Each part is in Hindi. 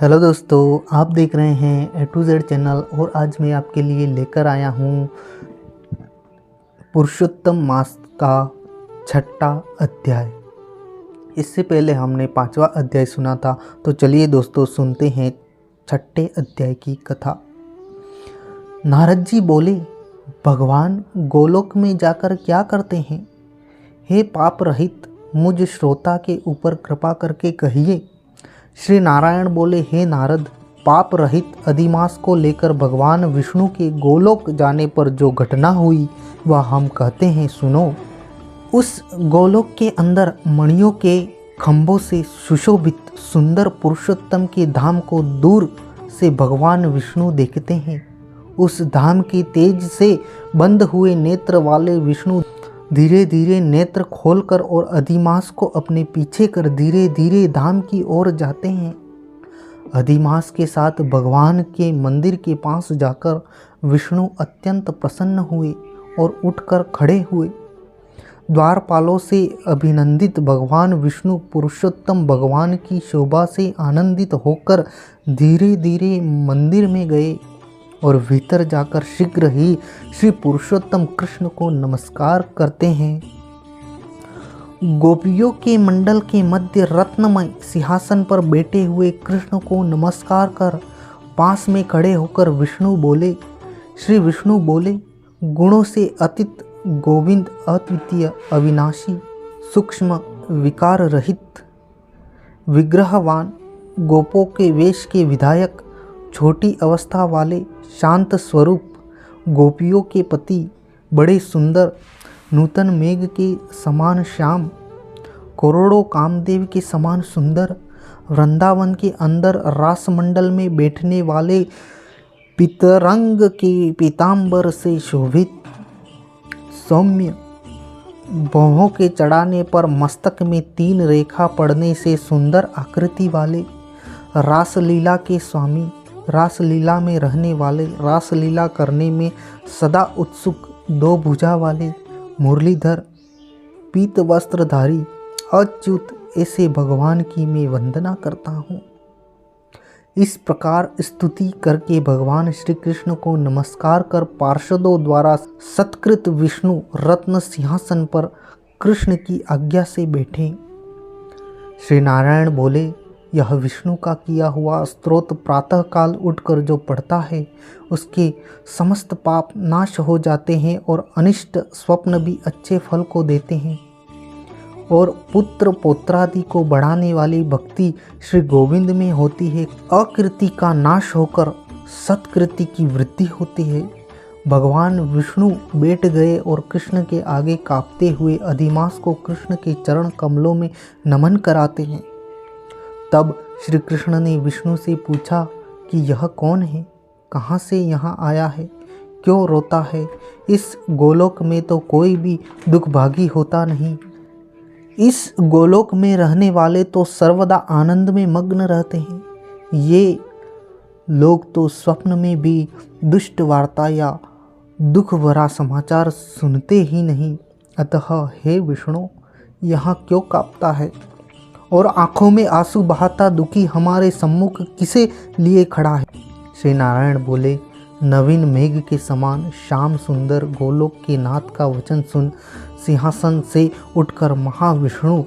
हेलो दोस्तों, आप देख रहे हैं A to Z चैनल और आज मैं आपके लिए लेकर आया हूँ पुरुषोत्तम मास का छठा अध्याय। इससे पहले हमने पांचवा अध्याय सुना था, तो चलिए दोस्तों सुनते हैं छठे अध्याय की कथा। नारद जी बोले, भगवान गोलोक में जाकर क्या करते हैं? हे पाप रहित मुझ श्रोता के ऊपर कृपा करके कहिए। श्री नारायण बोले, हे नारद, पाप रहित अधिमास को लेकर भगवान विष्णु के गोलोक जाने पर जो घटना हुई वह हम कहते हैं, सुनो। उस गोलोक के अंदर मणियों के खंभों से सुशोभित सुंदर पुरुषोत्तम के धाम को दूर से भगवान विष्णु देखते हैं। उस धाम के तेज से बंद हुए नेत्र वाले विष्णु धीरे धीरे नेत्र खोलकर और अधिमास को अपने पीछे कर धीरे धीरे धाम की ओर जाते हैं। अधिमास के साथ भगवान के मंदिर के पास जाकर विष्णु अत्यंत प्रसन्न हुए और उठकर खड़े हुए। द्वारपालों से अभिनंदित भगवान विष्णु पुरुषोत्तम भगवान की शोभा से आनंदित होकर धीरे धीरे मंदिर में गए और भीतर जाकर शीघ्र ही श्री पुरुषोत्तम कृष्ण को नमस्कार करते हैं। गोपियों के मंडल के मध्य रत्नमय सिंहासन पर बैठे हुए कृष्ण को नमस्कार कर पास में खड़े होकर श्री विष्णु बोले, गुणों से अतीत गोविंद अद्वितीय अविनाशी सूक्ष्म विकार रहित विग्रहवान गोपों के वेश के विधायक छोटी अवस्था वाले शांत स्वरूप गोपियों के पति बड़े सुंदर नूतन मेघ के समान श्याम करोड़ों कामदेव के समान सुंदर वृंदावन के अंदर रासमंडल में बैठने वाले पितरंग के पीतांबर से शोभित सौम्य भौहों के चढ़ाने पर मस्तक में 3 रेखा पड़ने से सुंदर आकृति वाले रासलीला के स्वामी, रासलीला में रहने वाले, रासलीला करने में सदा उत्सुक 2 भुजा वाले मुरलीधर पीत वस्त्रधारी अच्युत ऐसे भगवान की मैं वंदना करता हूँ। इस प्रकार स्तुति करके भगवान श्री कृष्ण को नमस्कार कर पार्षदों द्वारा सत्कृत विष्णु रत्न सिंहासन पर कृष्ण की आज्ञा से बैठे। श्री नारायण बोले, यह विष्णु का किया हुआ स्तोत्र प्रातः काल उठकर जो पढ़ता है उसके समस्त पाप नाश हो जाते हैं और अनिष्ट स्वप्न भी अच्छे फल को देते हैं। और पुत्र पौत्रादि को बढ़ाने वाली भक्ति श्री गोविंद में होती है। अकृति का नाश होकर सत्कृति की वृद्धि होती है। भगवान विष्णु बैठ गए और कृष्ण के आगे कांपते हुए अधिमास को कृष्ण के चरण कमलों में नमन कराते हैं। तब श्री कृष्ण ने विष्णु से पूछा कि यह कौन है, कहाँ से यहाँ आया है, क्यों रोता है? इस गोलोक में तो कोई भी दुखभागी होता नहीं। इस गोलोक में रहने वाले तो सर्वदा आनंद में मग्न रहते हैं। ये लोग तो स्वप्न में भी दुष्ट वार्ता या दुख भरा समाचार सुनते ही नहीं। अतः हे विष्णु, यहाँ क्यों कांपता है और आँखों में आंसू बहाता दुखी हमारे सम्मुख किसे लिए खड़ा है? श्री नारायण बोले, नवीन मेघ के समान श्याम सुंदर गोलोक के नाथ का वचन सुन सिंहासन से उठकर महाविष्णु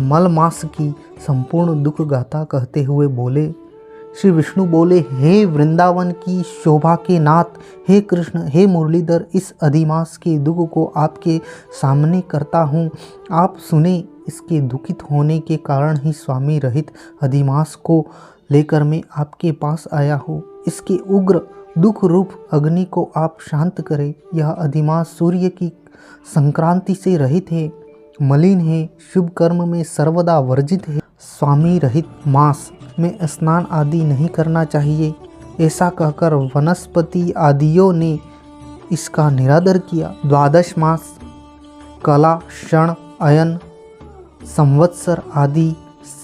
मलमास की संपूर्ण दुख गाथा कहते हुए बोले। श्री विष्णु बोले, हे वृंदावन की शोभा के नाथ, हे कृष्ण, हे मुरलीधर, इस अधिमास के दुख को आपके सामने करता हूँ, आप सुने। इसके दुखित होने के कारण ही स्वामी रहित अधिमास को लेकर मैं आपके पास आया हूँ। इसके उग्र दुख रूप अग्नि को आप शांत करें। यह अधिमास सूर्य की संक्रांति से रहित है, मलिन है, शुभ कर्म में सर्वदा वर्जित है। स्वामी रहित मास में स्नान आदि नहीं करना चाहिए। ऐसा कहकर वनस्पति आदियों ने इसका निरादर किया। 12 मास कला क्षण अयन संवत्सर आदि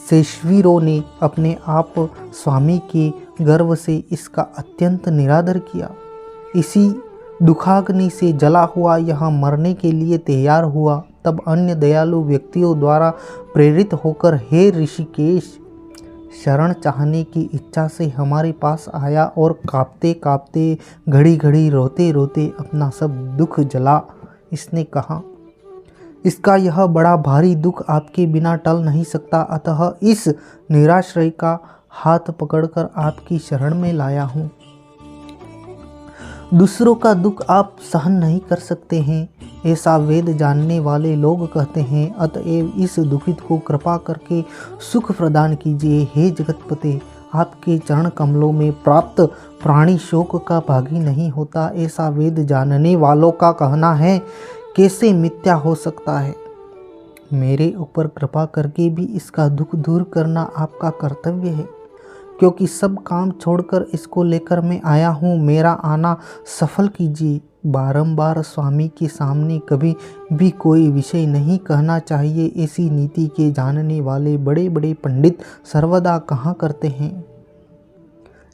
शेषवीरों ने अपने आप स्वामी के गर्व से इसका अत्यंत निरादर किया। इसी दुखाग्नि से जला हुआ यह मरने के लिए तैयार हुआ। तब अन्य दयालु व्यक्तियों द्वारा प्रेरित होकर हे ऋषिकेश, शरण चाहने की इच्छा से हमारे पास आया और कांपते कांपते घड़ी घड़ी रोते रोते अपना सब दुख जला। इसने कहा, इसका यह बड़ा भारी दुख आपके बिना टल नहीं सकता, अतः इस निराश्रय का हाथ पकड़कर आपकी शरण में लाया हूँ। दूसरों का दुख आप सहन नहीं कर सकते हैं, ऐसा वेद जानने वाले लोग कहते हैं। अतएव इस दुखित को कृपा करके सुख प्रदान कीजिए। हे जगतपते, आपके चरण कमलों में प्राप्त प्राणी शोक का भागी नहीं होता, ऐसा वेद जानने वालों का कहना है। कैसे मिथ्या हो सकता है? मेरे ऊपर कृपा करके भी इसका दुख दूर करना आपका कर्तव्य है, क्योंकि सब काम छोड़कर इसको लेकर मैं आया हूँ। मेरा आना सफल कीजिए। बारंबार स्वामी के सामने कभी भी कोई विषय नहीं कहना चाहिए, ऐसी नीति के जानने वाले बड़े बड़े पंडित सर्वदा कहा करते हैं।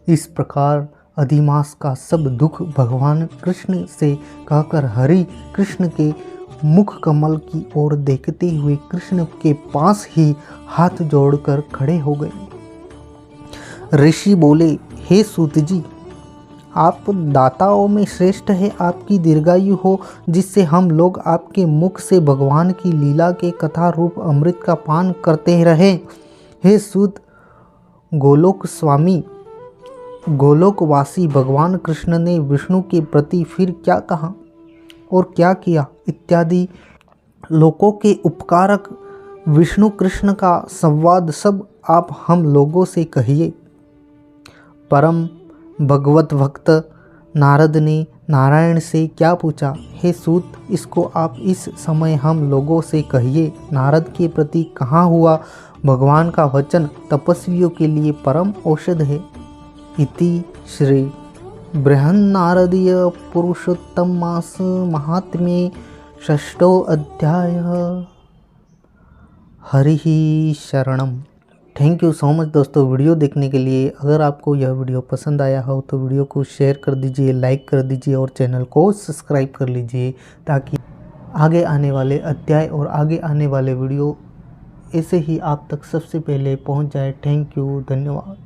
इस प्रकार अधिमास का सब दुख भगवान कृष्ण से कहकर हरि कृष्ण के मुख कमल की ओर देखते हुए कृष्ण के पास ही हाथ जोड़कर खड़े हो गए। ऋषि बोले, हे सूत जी, आप दाताओं में श्रेष्ठ है। आपकी दीर्घायु हो, जिससे हम लोग आपके मुख से भगवान की लीला के कथा रूप अमृत का पान करते रहे। हे सूत, गोलोक स्वामी, गोलोकवासी भगवान कृष्ण ने विष्णु के प्रति फिर क्या कहा और क्या किया इत्यादि लोकों के उपकारक विष्णु कृष्ण का संवाद सब आप हम लोगों से कहिए। परम भगवत भक्त नारद ने नारायण से क्या पूछा? हे सूत, इसको आप इस समय हम लोगों से कहिए। नारद के प्रति कहा हुआ भगवान का वचन तपस्वियों के लिए परम औषध है। इति श्री बृहन्नारदीय पुरुषोत्तम मास महात्म्ये षष्ठो अध्याय। हरि शरणम। थैंक यू सो मच दोस्तों वीडियो देखने के लिए। अगर आपको यह वीडियो पसंद आया हो तो वीडियो को शेयर कर दीजिए, लाइक कर दीजिए और चैनल को सब्सक्राइब कर लीजिए, ताकि आगे आने वाले अध्याय और आगे आने वाले वीडियो ऐसे ही आप तक सबसे पहले पहुंच जाए। थैंक यू, धन्यवाद।